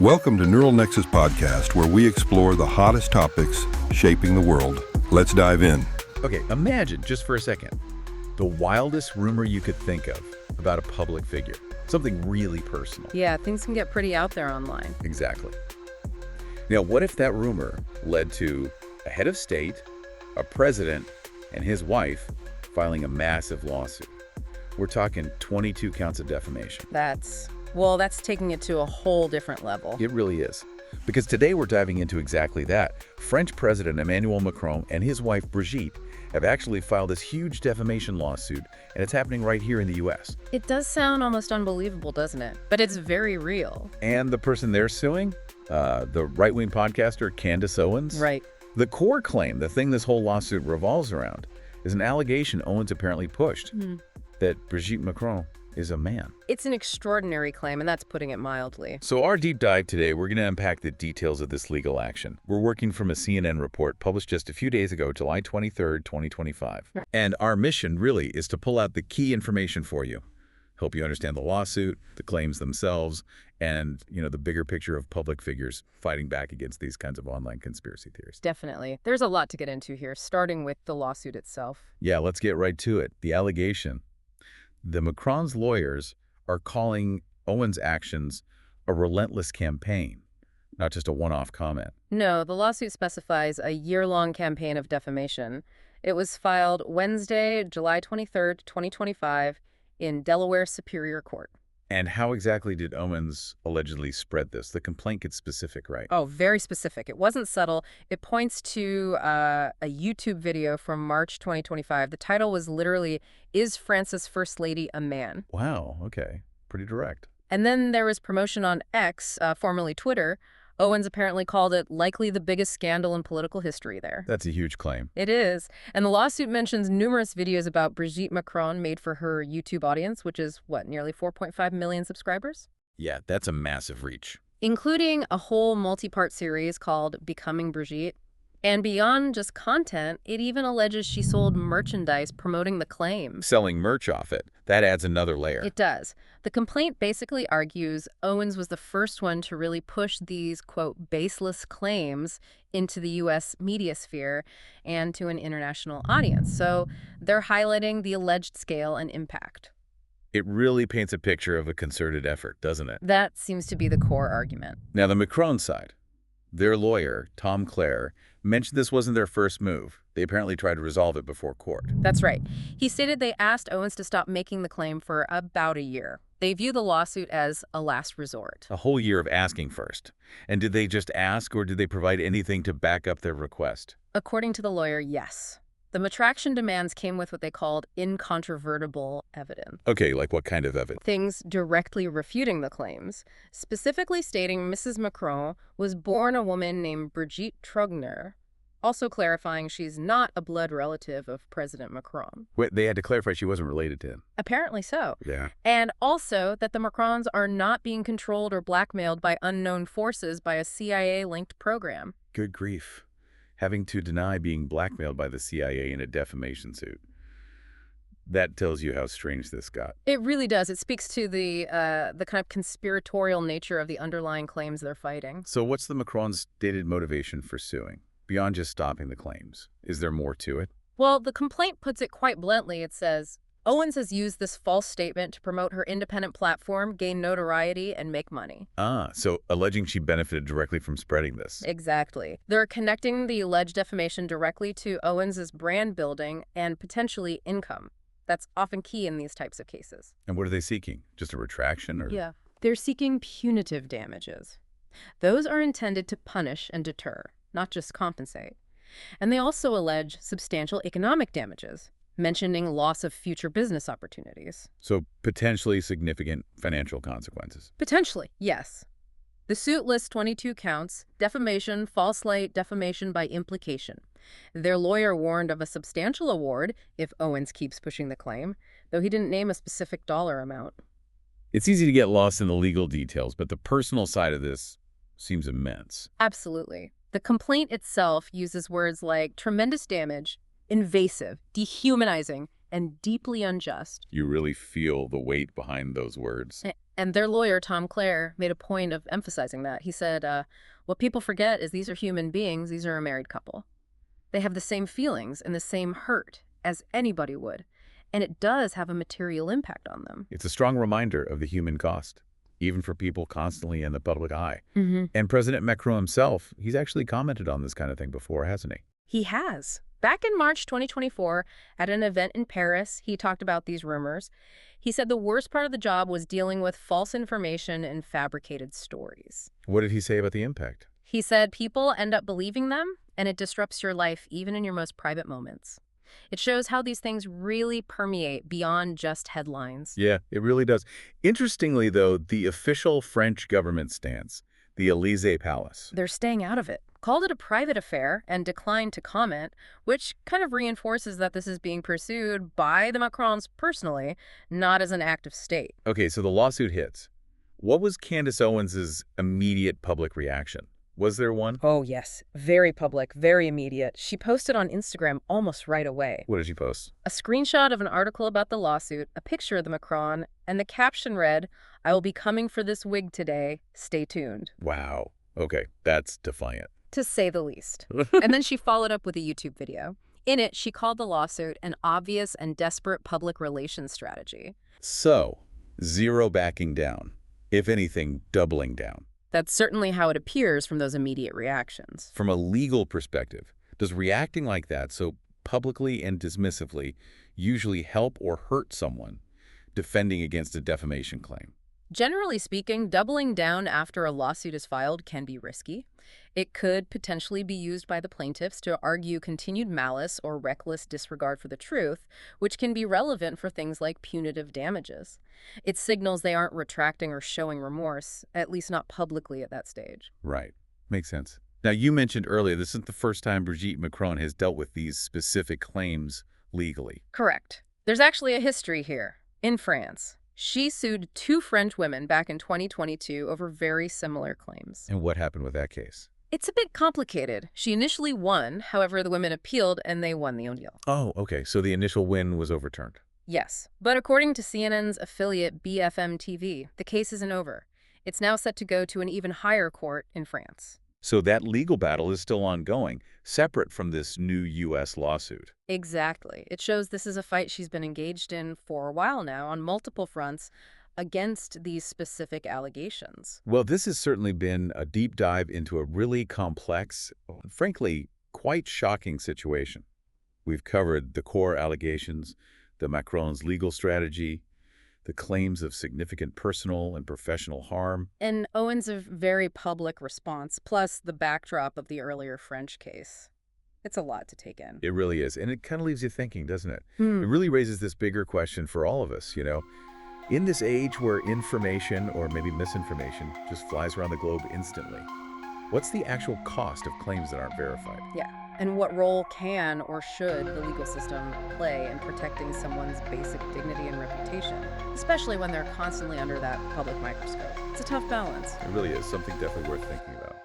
Welcome to Neural Nexus Podcast, where we explore the hottest topics shaping the world. Let's dive in. Okay, imagine, just for a second, the wildest rumor you could think of about a public figure. Something really personal. Yeah, things can get pretty out there online. Exactly. Now, what if that rumor led to a head of state, a president, and his wife filing a massive lawsuit? We're talking 22 counts of defamation. That's taking it to a whole different level. It really is. Because today we're diving into exactly that. French President Emmanuel Macron and his wife Brigitte have actually filed this huge defamation lawsuit, and it's happening right here in the U.S. It does sound almost unbelievable, doesn't it? But it's very real. And the person they're suing, the right-wing podcaster Candace Owens. Right. The core claim, the thing this whole lawsuit revolves around, is an allegation Owens apparently pushed, that Brigitte Macron is a man. It's an extraordinary claim, and that's putting it mildly. So our deep dive today, we're going to unpack the details of this legal action. We're working from a CNN report published just a few days ago, July 23rd, 2025. And our mission really is to pull out the key information for you, help you understand the lawsuit, the claims themselves, and, the bigger picture of public figures fighting back against these kinds of online conspiracy theories. Definitely. There's a lot to get into here, starting with the lawsuit itself. Yeah, let's get right to it. The allegation. The Macron's lawyers are calling Owens' actions a relentless campaign, not just a one-off comment. No, the lawsuit specifies a year-long campaign of defamation. It was filed Wednesday, July 23rd, 2025, in Delaware Superior Court. And how exactly did Owens allegedly spread this? The complaint gets specific, right? Oh, very specific. It wasn't subtle. It points to a YouTube video from March 2025. The title was literally, "Is France's First Lady a Man?" Wow, okay. Pretty direct. And then there was promotion on X, formerly Twitter. Owens apparently called it likely the biggest scandal in political history there. That's a huge claim. It is. And the lawsuit mentions numerous videos about Brigitte Macron made for her YouTube audience, which is, nearly 4.5 million subscribers? Yeah, that's a massive reach. Including a whole multi-part series called Becoming Brigitte. And beyond just content, it even alleges she sold merchandise promoting the claims. Selling merch off it. That adds another layer. It does. The complaint basically argues Owens was the first one to really push these, quote, baseless claims into the U.S. media sphere and to an international audience. So they're highlighting the alleged scale and impact. It really paints a picture of a concerted effort, doesn't it? That seems to be the core argument. Now, the Macron side. Their lawyer, Tom Clare, mentioned this wasn't their first move. They apparently tried to resolve it before court. That's right. He stated they asked Owens to stop making the claim for about a year. They view the lawsuit as a last resort. A whole year of asking first. And did they just ask, or did they provide anything to back up their request? According to the lawyer, yes. The retraction demands came with what they called incontrovertible evidence. Okay, like what kind of evidence? Things directly refuting the claims, specifically stating Mrs. Macron was born a woman named Brigitte Trogner, also clarifying she's not a blood relative of President Macron. Wait, they had to clarify she wasn't related to him. Apparently so. Yeah. And also that the Macrons are not being controlled or blackmailed by unknown forces by a CIA-linked program. Good grief. Having to deny being blackmailed by the CIA in a defamation suit. That tells you how strange this got. It really does. It speaks to the kind of conspiratorial nature of the underlying claims they're fighting. So what's the Macron's stated motivation for suing? Beyond just stopping the claims, is there more to it? Well, the complaint puts it quite bluntly. It says, Owens has used this false statement to promote her independent platform, gain notoriety, and make money. So alleging she benefited directly from spreading this. Exactly. They're connecting the alleged defamation directly to Owens's brand building and potentially income. That's often key in these types of cases. And what are they seeking? Just a retraction? Or? Yeah. They're seeking punitive damages. Those are intended to punish and deter, not just compensate. And they also allege substantial economic damages, mentioning loss of future business opportunities. So potentially significant financial consequences. Potentially, yes. The suit lists 22 counts: defamation, false light, defamation by implication. Their lawyer warned of a substantial award if Owens keeps pushing the claim, though he didn't name a specific dollar amount. It's easy to get lost in the legal details, but the personal side of this seems immense. Absolutely. The complaint itself uses words like tremendous damage, invasive, dehumanizing, and deeply unjust. You really feel the weight behind those words. And their lawyer, Tom Clare, made a point of emphasizing that. He said, what people forget is these are human beings, these are a married couple. They have the same feelings and the same hurt as anybody would, and it does have a material impact on them. It's a strong reminder of the human cost, even for people constantly in the public eye. Mm-hmm. And President Macron himself, he's actually commented on this kind of thing before, hasn't he? He has. Back in March 2024, at an event in Paris, he talked about these rumors. He said the worst part of the job was dealing with false information and fabricated stories. What did he say about the impact? He said people end up believing them, and it disrupts your life even in your most private moments. It shows how these things really permeate beyond just headlines. Yeah, it really does. Interestingly, though, the official French government stance, the Élysée Palace. They're staying out of it, called it a private affair, and declined to comment, which kind of reinforces that this is being pursued by the Macrons personally, not as an act of state. Okay, so the lawsuit hits. What was Candace Owens's immediate public reaction? Was there one? Oh, yes. Very public, very immediate. She posted on Instagram almost right away. What did she post? A screenshot of an article about the lawsuit, a picture of the Macron, and the caption read, "I will be coming for this wig today. Stay tuned." Wow. Okay, that's defiant. To say the least. And then she followed up with a YouTube video. In it, she called the lawsuit an obvious and desperate public relations strategy. So, zero backing down. If anything, doubling down. That's certainly how it appears from those immediate reactions. From a legal perspective, does reacting like that so publicly and dismissively usually help or hurt someone defending against a defamation claim? Generally speaking, doubling down after a lawsuit is filed can be risky. It could potentially be used by the plaintiffs to argue continued malice or reckless disregard for the truth, which can be relevant for things like punitive damages. It signals they aren't retracting or showing remorse, at least not publicly at that stage. Right. Makes sense. Now, you mentioned earlier this isn't the first time Brigitte Macron has dealt with these specific claims legally. Correct. There's actually a history here. In France, she sued 2 French women back in 2022 over very similar claims. And what happened with that case? It's a bit complicated. She initially won, however, the women appealed and they won the ordeal. Oh, okay. So the initial win was overturned. Yes, but according to CNN's affiliate BFM TV, the case isn't over. It's now set to go to an even higher court in France. So that legal battle is still ongoing, separate from this new U.S. lawsuit. Exactly. It shows this is a fight she's been engaged in for a while now on multiple fronts against these specific allegations. Well, this has certainly been a deep dive into a really complex, frankly, quite shocking situation. We've covered the core allegations, the Macron's legal strategy, the claims of significant personal and professional harm. And Owens' very public response, plus the backdrop of the earlier French case. It's a lot to take in. It really is. And it kind of leaves you thinking, doesn't it? It Hmm. really raises this bigger question for all of us, In this age where information or maybe misinformation just flies around the globe instantly, what's the actual cost of claims that aren't verified? Yeah. And what role can or should the legal system play in protecting someone's basic dignity and reputation, especially when they're constantly under that public microscope? It's a tough balance. It really is something definitely worth thinking about.